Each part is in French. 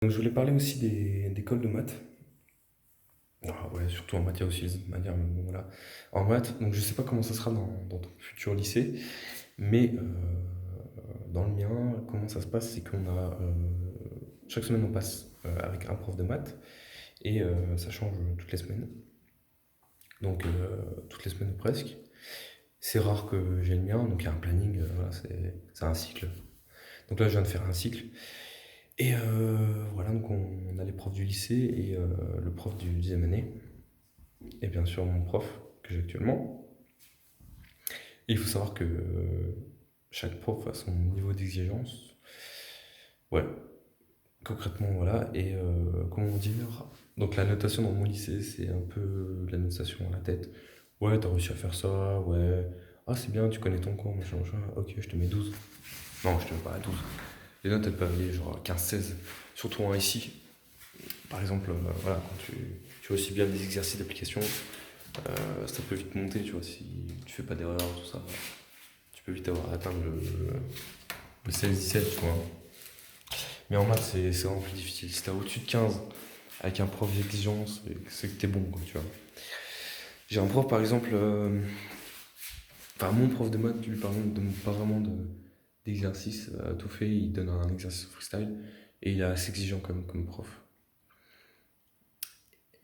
Donc je voulais parler aussi des cols de maths. Ah ouais, surtout en maths, il y a aussi les autres manières, mais bon, voilà. En maths, donc je sais pas comment ça sera dans ton futur lycée, mais dans le mien, comment ça se passe, c'est qu'on a chaque semaine on passe avec un prof de maths et ça change toutes les semaines. Donc toutes les semaines ou presque. C'est rare que j'ai le mien, donc il y a un planning, voilà, c'est un cycle. Donc là je viens de faire un cycle. Et voilà, donc on a les profs du lycée et le prof du 10e année. Et bien sûr mon prof que j'ai actuellement. Et il faut savoir que chaque prof a son niveau d'exigence. Ouais, concrètement, voilà. Et comment dire. Donc la notation dans mon lycée, c'est un peu la notation à la tête. Ouais, t'as réussi à faire ça, ouais. Ah, c'est bien, tu connais ton cours, machin, machin. Ok, je te mets 12. Non, je te mets pas à 12. Les notes, elles peuvent aller genre 15-16. Surtout en ici. Par exemple, voilà, quand tu fais aussi bien des exercices d'application, ça peut vite monter, tu vois, si tu fais pas d'erreur, tout ça. Tu peux vite avoir atteint le 16-17, tu vois. Mais en maths, c'est vraiment plus difficile. Si t'as au-dessus de 15 avec un prof d'exigence, c'est que t'es bon, quoi, tu vois. J'ai un prof, par exemple, enfin, mon prof de maths, lui, par exemple, ne donne pas vraiment d'exercice à tout fait. Il donne un exercice freestyle et il est assez exigeant comme prof.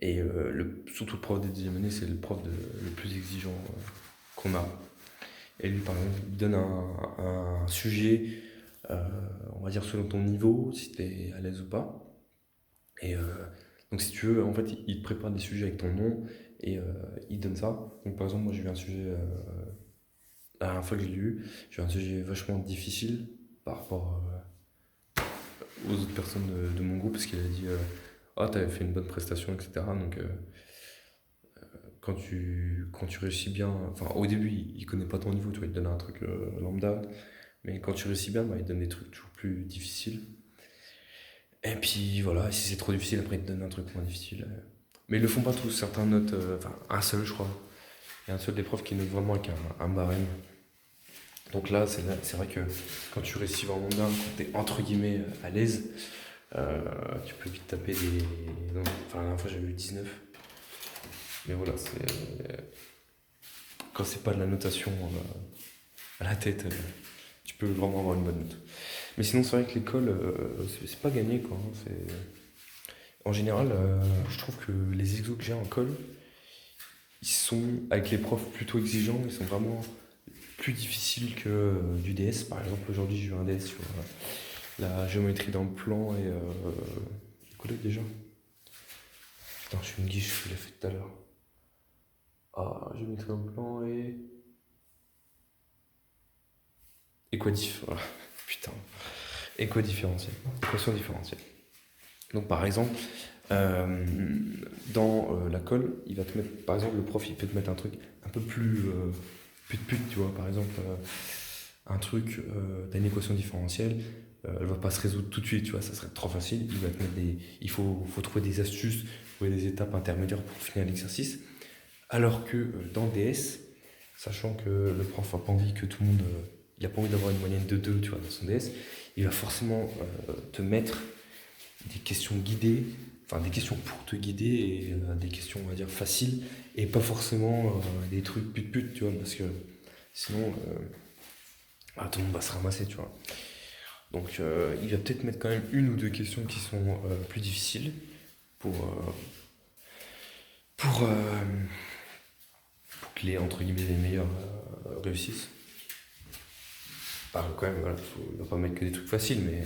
Et surtout le prof des 10e années, c'est le prof le plus exigeant qu'on a. Et lui, par exemple, il donne un sujet, euh, on va dire selon ton niveau, si tu es à l'aise ou pas. Et donc, si tu veux, en fait, il te prépare des sujets avec ton nom et il donne ça. Donc, par exemple, moi, j'ai eu un sujet, la dernière fois que je l'ai eu, j'ai eu un sujet vachement difficile par rapport aux autres personnes de mon groupe, parce qu'il a dit ah, t'avais fait une bonne prestation, etc. Donc, quand tu réussis bien, enfin, au début, il connaît pas ton niveau, tu vois, il te donne un truc lambda. Mais quand tu réussis bien, bah, il te donne des trucs toujours plus difficiles. Et puis voilà, si c'est trop difficile, après il te donne un truc moins difficile. Mais ils le font pas tous, certains notent, enfin un seul je crois. Il y a un seul des profs qui note vraiment avec un barème. Donc là, c'est vrai que quand tu réussis vraiment bien, quand t'es entre guillemets à l'aise, tu peux vite taper des. Non, enfin la dernière fois j'avais eu 19. Mais voilà, quand c'est pas de la notation à la tête, tu peux vraiment avoir une bonne note. Mais sinon, c'est vrai que l'école, c'est pas gagné quoi, hein. En général, je trouve que les exos que j'ai en colle, ils sont, avec les profs plutôt exigeants, ils sont vraiment plus difficiles que du DS. Par exemple, aujourd'hui, j'ai eu un DS sur la géométrie dans le plan et. Quoi d'autre déjà? Putain, je suis une guiche, je l'ai fait tout à l'heure. Ah, géométrie dans le plan et. Équadif, voilà. Putain. Équadifférentiel. Équation différentielle. Donc, par exemple, Euh, dans la colle, il va te mettre, par exemple, le prof, il peut te mettre un truc un peu plus pute, tu vois. Par exemple, un truc, t'as une équation différentielle, elle va pas se résoudre tout de suite, tu vois, ça serait trop facile. Il va te mettre il faut trouver des astuces, trouver des étapes intermédiaires pour finir l'exercice. Alors que dans DS, sachant que le prof a pas envie que tout le monde, il a pas envie d'avoir une moyenne de 2 tu vois, dans son DS, il va forcément te mettre des questions guidées, enfin des questions pour te guider et des questions on va dire faciles et pas forcément des trucs pute tu vois parce que sinon tout le monde va se ramasser tu vois. Donc il va peut-être mettre quand même une ou deux questions qui sont plus difficiles pour, euh, pour, euh, pour que les entre guillemets les meilleurs réussissent. Quand même, voilà, il va pas mettre que des trucs faciles, mais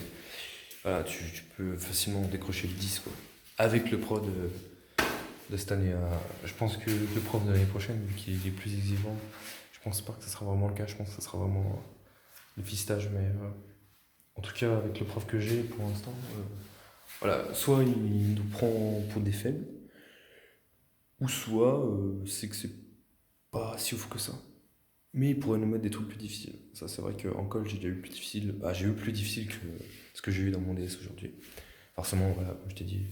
voilà, tu peux facilement décrocher le 10 quoi. Avec le pro de cette année. Je pense que le prof de l'année prochaine, vu qu'il est plus exigeant, je pense pas que ce sera vraiment le cas. Je pense que ce sera vraiment le pistage. Mais en tout cas, avec le prof que j'ai pour l'instant, voilà, soit il nous prend pour des faibles, ou soit c'est que c'est pas si ouf que ça. Mais il pourrait nous mettre des trucs plus difficiles. Ça, c'est vrai qu'en colle, j'ai déjà eu plus difficile. Bah, j'ai eu plus difficile que ce que j'ai eu dans mon DS aujourd'hui. Forcément, voilà, comme je t'ai dit,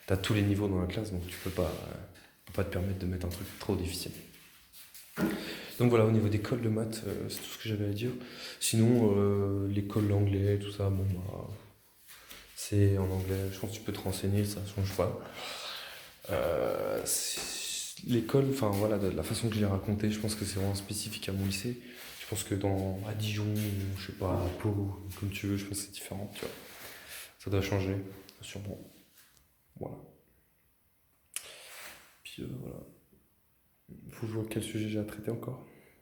t'as tous les niveaux dans la classe, donc tu peux pas te permettre de mettre un truc trop difficile. Donc voilà, au niveau des cols de maths, c'est tout ce que j'avais à dire. Sinon, l'école d'anglais, tout ça, bon, bah, C'est en anglais, je pense que tu peux te renseigner, ça change pas. L'école, enfin voilà, de la façon que je l'ai raconté, je pense que c'est vraiment spécifique à mon lycée. Je pense que à Dijon, ou je sais pas, à Pau, comme tu veux, je pense que c'est différent, tu vois. Ça doit changer, sûrement. Voilà. Puis voilà. Faut que je vois quel sujet j'ai à traiter encore.